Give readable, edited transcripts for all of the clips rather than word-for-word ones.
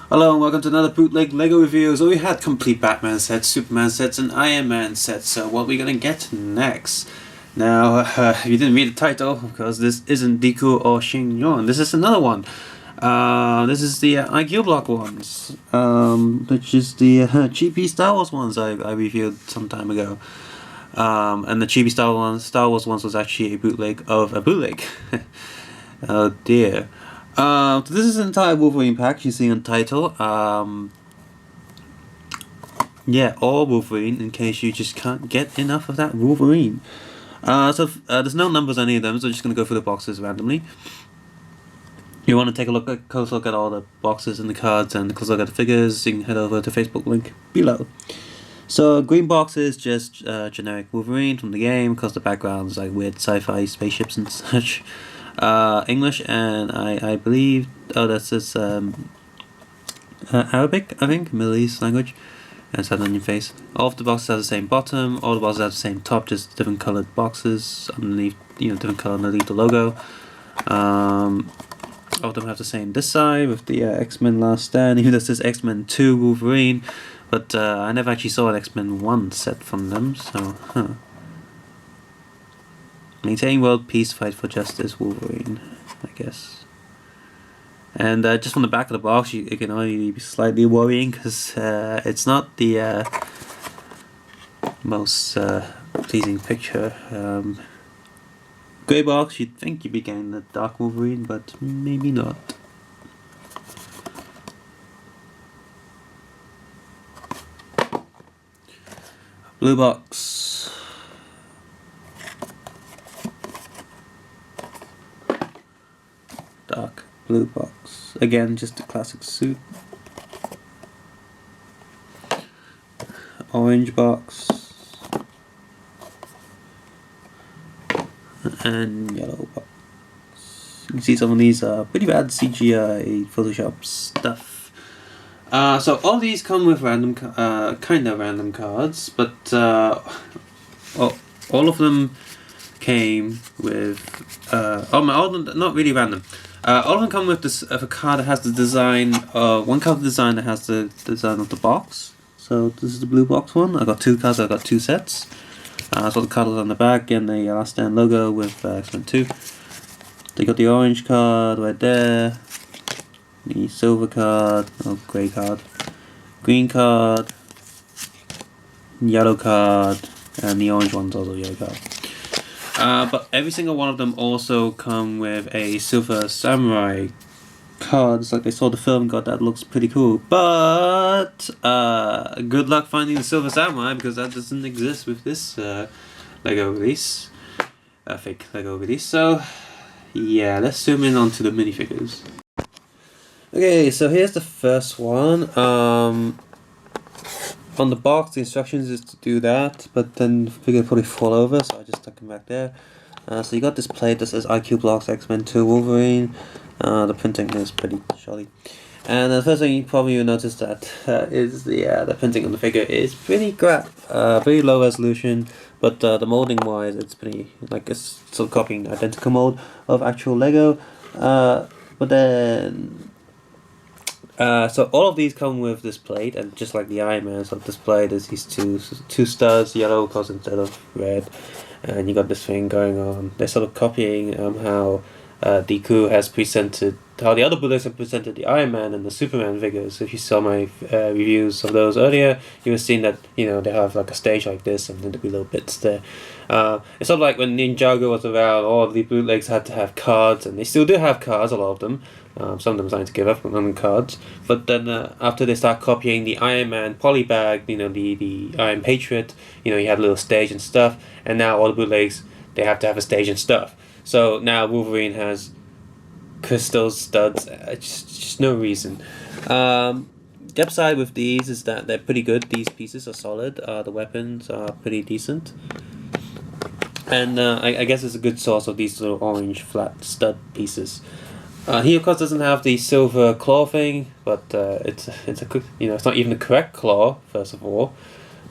Hello and welcome to another bootleg Lego review. So we had complete Batman sets, Superman sets and Iron Man sets. So what are we gonna get next? Now, if you didn't read the title, because this isn't Deku or Shin-Yon, this is another one. This is the IQ Block ones, which is the cheapy Star Wars ones I reviewed some time ago. And the cheapy Star Wars ones was actually a bootleg of a bootleg. Oh dear. This is an entire Wolverine pack you see on title. Yeah, all Wolverine, in case you just can't get enough of that Wolverine. There's no numbers on any of them, so I'm just going to go through the boxes randomly. You want to take a close look at all the boxes and the cards and a close look at the figures, you can head over to Facebook link below. So green box is just generic Wolverine from the game, because the background is like weird sci-fi spaceships and such. English and I believe that's this Arabic, I think, Middle East language, and it's had on your face. All of the boxes have the same bottom, all the boxes have the same top, just different coloured boxes underneath, different colour underneath the logo. All of them have the same this side with the X-Men Last Stand, even though this is X-Men 2 Wolverine, but I never actually saw an X-Men 1 set from them, so Maintain world peace, fight for justice, Wolverine, I guess. And just from the back of the box, it can only be slightly worrying, because it's not the most pleasing picture. Grey box, you'd think you'd be getting the dark Wolverine, but maybe not. Blue box. Dark blue box. Again, just a classic suit. Orange box. And yellow box. You can see some of these are pretty bad CGI Photoshop stuff. So all these come with random, kind of random cards, but all of them came with all of them not really random. All of them come with this a card that has the design. One card design that has the design of the box. So this is the blue box one. I got two cards. I got two sets. So the card is on the back and the Last Stand logo with X-Men 2. They got the orange card right there. The silver card, grey card, green card, yellow card, and the orange one's also yellow card. But every single one of them also come with a Silver Samurai card. It's like they saw the film and got that looks pretty cool. But good luck finding the Silver Samurai, because that doesn't exist with this Lego release. Fake Lego release. So yeah, let's zoom in onto the minifigures. Okay, so here's the first one. On the box, the instructions is to do that, but then the figure probably fall over, so I just stuck him back there. So you got this plate that says IQ Blocks X-Men 2 Wolverine. The printing is pretty shoddy. And the first thing you probably will notice that is the printing on the figure is pretty crap. Very low resolution, but the molding wise, it's pretty, like, it's sort of copying the identical mold of actual Lego. But then so all of these come with this plate, and just like the Iron Man, so this plate is these two stars, yellow cause instead of red, and you got this thing going on. They're sort of copying how Deku has presented, how the other bootlegs have presented the Iron Man and the Superman figures. If you saw my reviews of those earlier, you have seen that they have like a stage like this, and then there'll be little bits there. It's sort of like when Ninjago was around, all of the bootlegs had to have cards, and they still do have cards, a lot of them. Some of them starting to give up on cards, but then after they start copying the Iron Man polybag, the Iron Patriot, you had a little stage and stuff, and now all the bootlegs, they have to have a stage and stuff. So now Wolverine has crystals, studs, just no reason. The upside with these is that they're pretty good. These pieces are solid. The weapons are pretty decent. And I guess it's a good source of these little orange flat stud pieces. He of course doesn't have the silver claw thing, but it's not even the correct claw, first of all,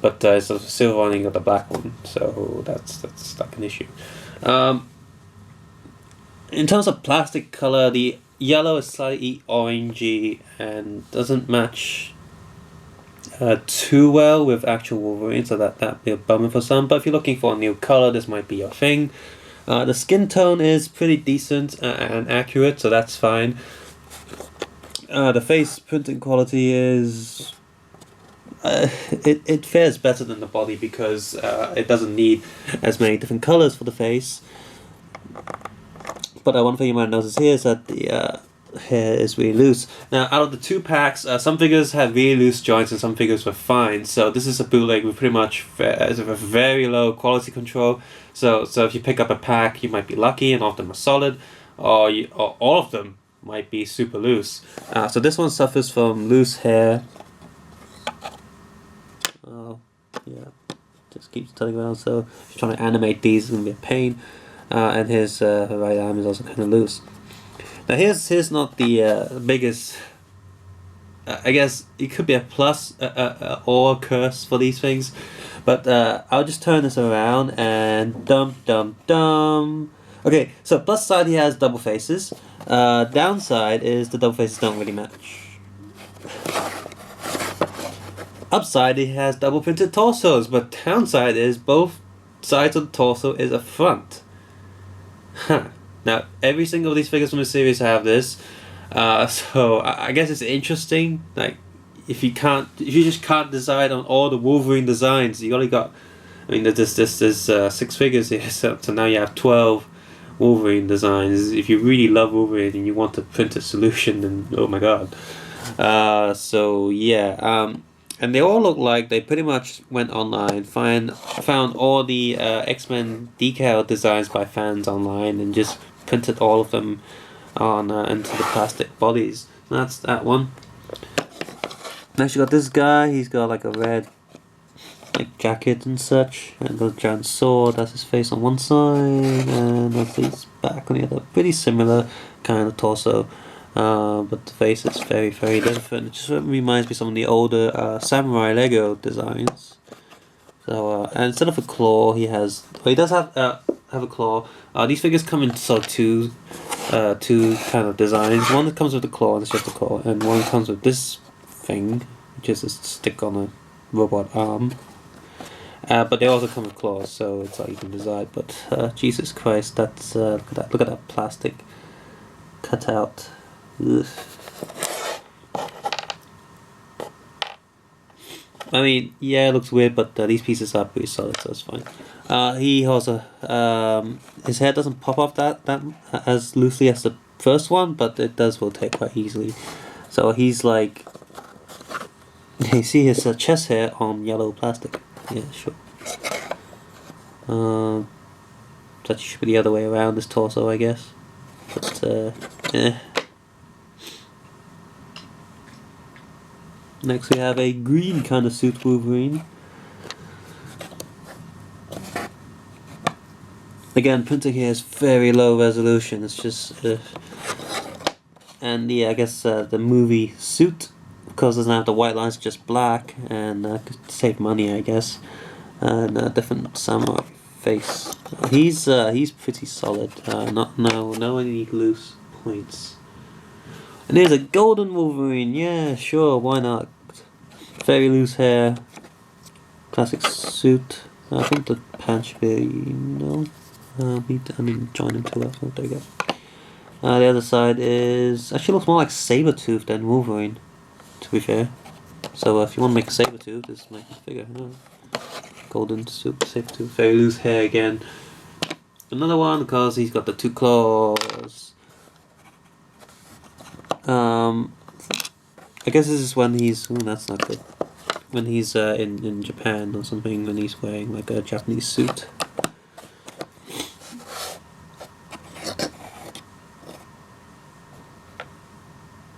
but it's a silver one and you got the black one, so that's like an issue. In terms of plastic color, the yellow is slightly orangey and doesn't match too well with actual Wolverine, so that'd be a bummer for some. But if you're looking for a new color, this might be your thing. The skin tone is pretty decent and accurate, so that's fine. The face printing quality is... it fares better than the body because it doesn't need as many different colors for the face. But one thing you might notice here is that the hair is really loose. Now, out of the two packs, some figures had really loose joints and some figures were fine. So this is a bootleg with pretty much a very low quality control. So if you pick up a pack, you might be lucky and all of them are solid, or all of them might be super loose. So this one suffers from loose hair. Oh, yeah, just keeps turning around. So if you're trying to animate these, it's gonna be a pain. And his right arm is also kind of loose. Now here's not the biggest. I guess it could be a plus or a curse for these things, but I'll just turn this around and dum. Okay, so plus side he has double faces. Downside is the double faces don't really match. Upside he has double printed torsos, but downside is both sides of the torso is a front. Huh. Now, every single of these figures from the series have this, so I guess it's interesting. Like, if you just can't decide on all the Wolverine designs, you only got, I mean, there's 6 figures here, so now you have 12 Wolverine designs. If you really love Wolverine and you want a printed solution, then oh my god. So yeah, and they all look like they pretty much went online, found all the X-Men decal designs by fans online, and just printed all of them on into the plastic bodies. That's that one. Next you got this guy. He's got like a red jacket and such, and the giant sword. That's his face on one side, and that's his back on the other. Pretty similar kind of torso. But the face is very, very different. It just reminds me of some of the older samurai Lego designs. So, and instead of a claw, he does have a claw. These figures come in two kind of designs. One that comes with the claw, and it's just a claw, and one comes with this thing, which is a stick on a robot arm. But they also come with claws, so it's like you can decide. But Jesus Christ, that's look at that plastic cutout. Ugh. I mean, yeah, it looks weird, but these pieces are pretty solid, so it's fine. He also, his hair doesn't pop off that as loosely as the first one, but it does rotate quite easily. So he's like, you see his chest hair on yellow plastic. Yeah, sure. That should be the other way around, his torso, I guess. But, eh. Next we have a green kind of suit Wolverine. Again, printing here is very low resolution. It's just, and yeah, I guess the movie suit, because it doesn't have the white lines, just black, and could save money, I guess. And a different samurai face. He's pretty solid. No any loose points. And here's a golden Wolverine. Yeah, sure, why not? Very loose hair. Classic suit. I think the pants should be... no. I didn't join them too well. Oh, there you go. The other side is... actually looks more like Sabretooth than Wolverine, to be fair. So if you want to make a Sabretooth, this is my figure. Oh. Golden suit, Sabretooth. Very loose hair again. Another one because he's got the 2 claws. I guess this is when he's... oh, that's not good. When he's in Japan or something, when he's wearing like a Japanese suit.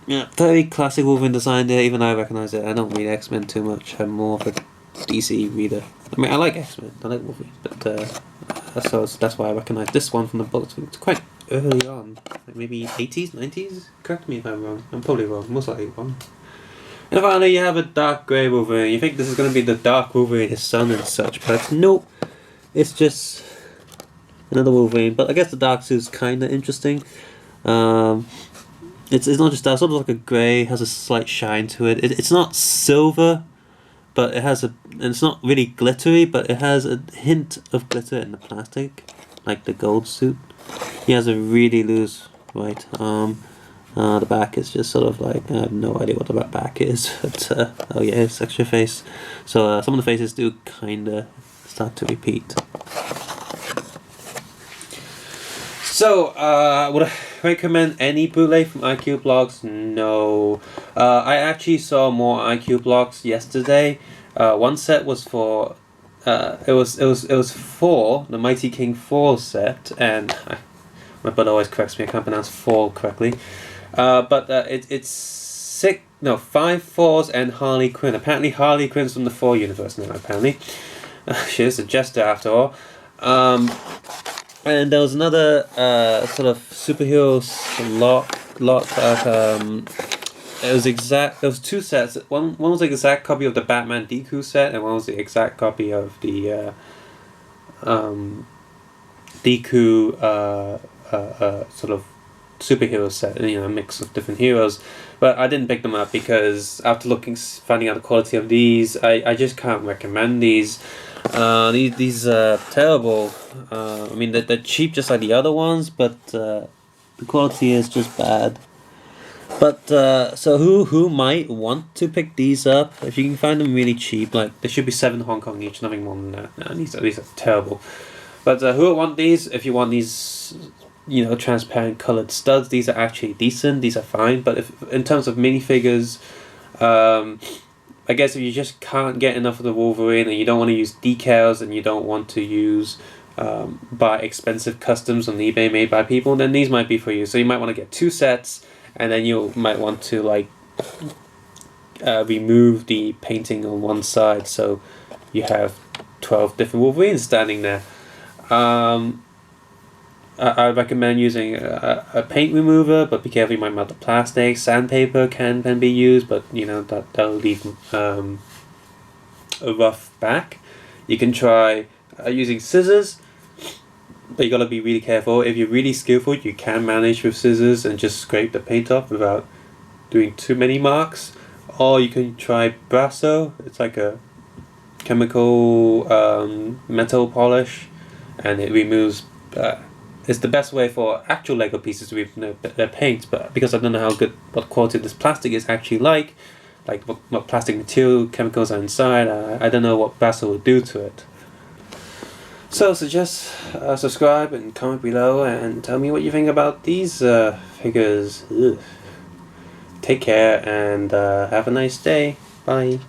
Yeah, very classic Wolverine design there. Even I recognize it. I don't read X-Men too much. I'm more of a DC reader. I mean, I like X-Men. I like Wolverine, but so that's why I recognize this one from the books. It's quite early on, like maybe 80s, 90s. Correct me if I'm wrong. I'm probably wrong. Most likely wrong. And finally, you have a dark grey Wolverine. You think this is going to be the dark Wolverine, his son and such, but nope. It's just another Wolverine. But I guess the dark suit's kind of interesting. it's not just that, sort of like a grey, has a slight shine to it. It's not silver, but it has and it's not really glittery, but it has a hint of glitter in the plastic, like the gold suit. He has a really loose right arm. The back is just sort of like, I have no idea what the back is, but oh yeah, it's extra face. So some of the faces do kinda start to repeat. So, would I recommend any bootleg from IQ Blogs? No. I actually saw more IQ Blogs yesterday. One set was for, it was for the Mighty King 4 set, and my brother always corrects me, I can't pronounce 4 correctly. But it's 5 4s and Harley Quinn. Apparently Harley Quinn's from the 4 universe now, apparently. She is a jester after all. And there was another sort of superhero lot there was 2 sets. One was the exact copy of the Batman Deku set, and one was the exact copy of the Deku sort of superhero set, a mix of different heroes. But I didn't pick them up because after finding out the quality of these, I just can't recommend these. These are terrible. I mean, they're cheap just like the other ones, but the quality is just bad. But so who might want to pick these up? If you can find them really cheap, like they should be 7 Hong Kong each, nothing more than that. No, these are terrible. But who would want these? If you want these, transparent colored studs, these are actually decent. These are fine. But if in terms of minifigures, I guess if you just can't get enough of the Wolverine and you don't want to use decals and you don't want to use buy expensive customs on eBay made by people, then these might be for you. So you might want to get 2 sets, and then you might want to remove the painting on one side, so you have 12 different Wolverines standing there. I recommend using a paint remover, but be careful, you might melt the plastic. Sandpaper can be used, but that'll leave a rough back. You can try using scissors, but you gotta be really careful. If you're really skillful, you can manage with scissors and just scrape the paint off without doing too many marks. Or you can try Brasso. It's like a chemical metal polish, and it removes. It's the best way for actual Lego pieces to remove their paint, but because I don't know what quality this plastic is actually like what plastic material chemicals are inside, I don't know what Brasso will do to it. So suggest subscribe and comment below and tell me what you think about these figures. Ugh. Take care and have a nice day. Bye.